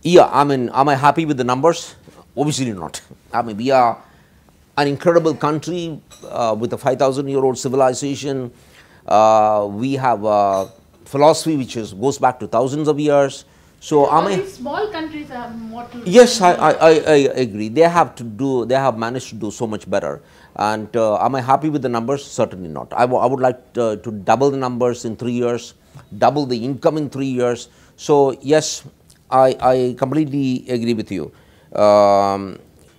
Yeah, I mean, am I happy with the numbers? Obviously not. I mean, we are an incredible country with a 5,000-year-old civilization. We have a philosophy which goes back to thousands of years. So, Still, am all I? these small countries have more to Yes, improve. I agree. They have to do. They have managed to do so much better. And am I happy with the numbers? Certainly not. I would like to double the numbers in 3 years, double the income in 3 years. So yes, I completely agree with you.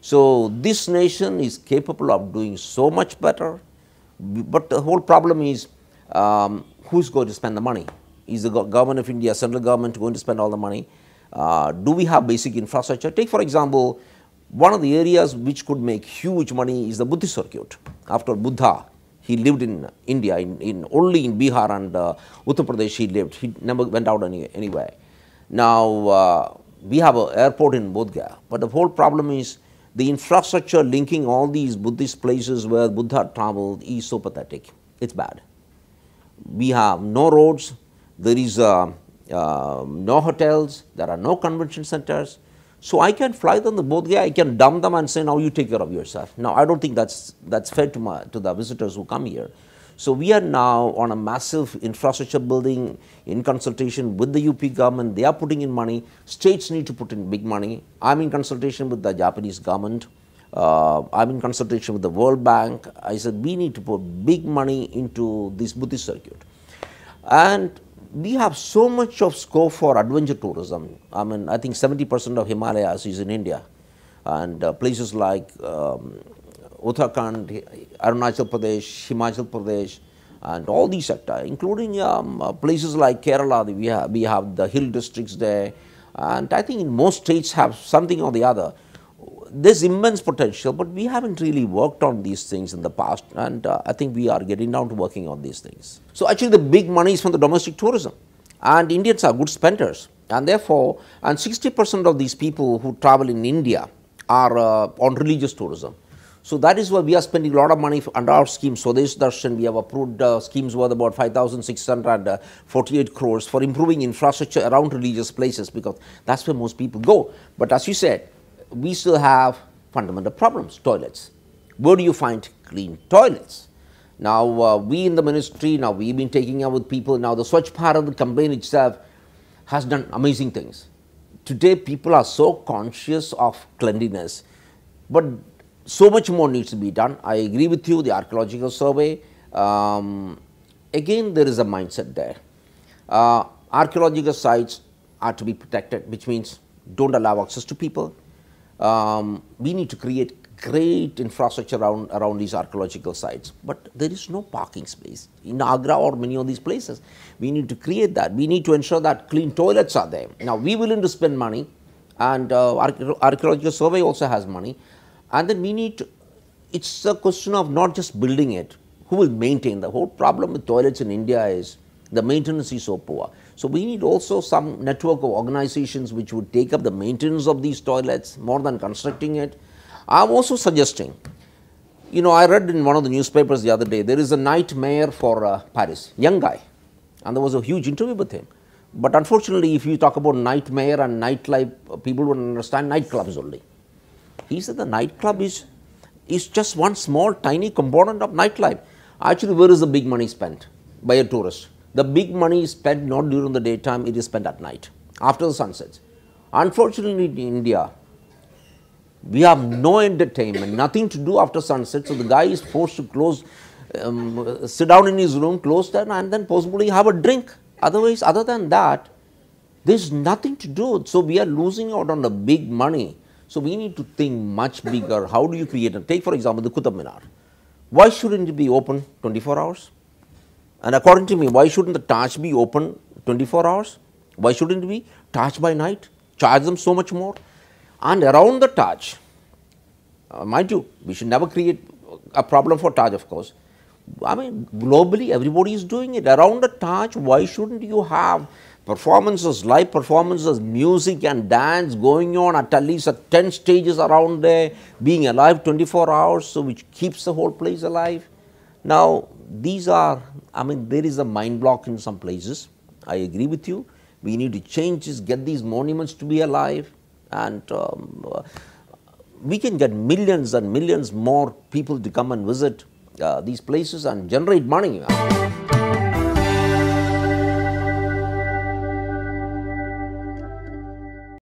So this nation is capable of doing so much better, but the whole problem is who's going to spend the money? Is the government of India, central government, going to spend all the money? Do we have basic infrastructure? Take for example, one of the areas which could make huge money is the Buddhist circuit. After Buddha, he lived in India, only in Bihar and Uttar Pradesh he lived. He never went out anywhere. Now, we have an airport in Bodh Gaya, but the whole problem is the infrastructure linking all these Buddhist places where Buddha traveled is so pathetic. It's bad. We have no roads, there is no hotels, there are no convention centers. So I can fly them the Bodh Gaya, I can dump them and say, now you take care of yourself. Now I don't think that's fair to the visitors who come here. So we are now on a massive infrastructure building in consultation with the UP government. They are putting in money. States need to put in big money. I'm in consultation with the Japanese government. I'm in consultation with the World Bank. I said we need to put big money into this Buddhist circuit. And we have so much of scope for adventure tourism. I mean, I think 70% of Himalayas is in India. And places like Uttarakhand, Arunachal Pradesh, Himachal Pradesh, and all these sectors, including places like Kerala, we have the hill districts there. And I think in most states have something or the other. There's immense potential, but we haven't really worked on these things in the past, and I think we are getting down to working on these things. So actually the big money is from the domestic tourism, and Indians are good spenders, and therefore, and 60% of these people who travel in India are on religious tourism. So that is why we are spending a lot of money under our scheme, Swadesh Darshan. We have approved schemes worth about 5,648 crores for improving infrastructure around religious places, because that's where most people go. But as you said, we still have fundamental problems, toilets. Where do you find clean toilets? Now, we in the ministry, now we've been taking up with people. Now, the Swachh Bharat campaign itself has done amazing things. Today, people are so conscious of cleanliness, but so much more needs to be done. I agree with you, the archaeological survey. Again, there is a mindset there. Archaeological sites are to be protected, which means don't allow access to people. We need to create great infrastructure around these archaeological sites, but there is no parking space in Agra or many of these places. We need to create that. We need to ensure that clean toilets are there. Now, we are willing to spend money, and archaeological survey also has money, and then we need to, it's a question of not just building it, who will maintain. The whole problem with toilets in India is the maintenance is so poor. So we need also some network of organizations which would take up the maintenance of these toilets more than constructing it. I'm also suggesting, I read in one of the newspapers the other day, there is a night mayor for Paris, young guy, and there was a huge interview with him. But unfortunately, if you talk about night mayor and nightlife, people would understand nightclubs only. He said the nightclub is just one small tiny component of nightlife. Actually, where is the big money spent by a tourist? The big money is spent not during the daytime, it is spent at night, after the sunsets. Unfortunately, in India, we have no entertainment, nothing to do after sunset, so the guy is forced to sit down in his room, close that, and then possibly have a drink. Otherwise, other than that, there's nothing to do. So we are losing out on the big money. So we need to think much bigger. How do you create it? Take for example the Qutub Minar. Why shouldn't it be open 24 hours? And according to me, why shouldn't the Taj be open 24 hours? Why shouldn't it be Taj by night? Charge them so much more. And around the Taj, mind you, we should never create a problem for Taj, of course. I mean, globally, everybody is doing it. Around the Taj, why shouldn't you have performances, live performances, music and dance going on at least 10 stages around there, being alive 24 hours, so which keeps the whole place alive? Now, these are, there is a mind block in some places. I agree with you. We need to change this, get these monuments to be alive, and we can get millions and millions more people to come and visit these places and generate money.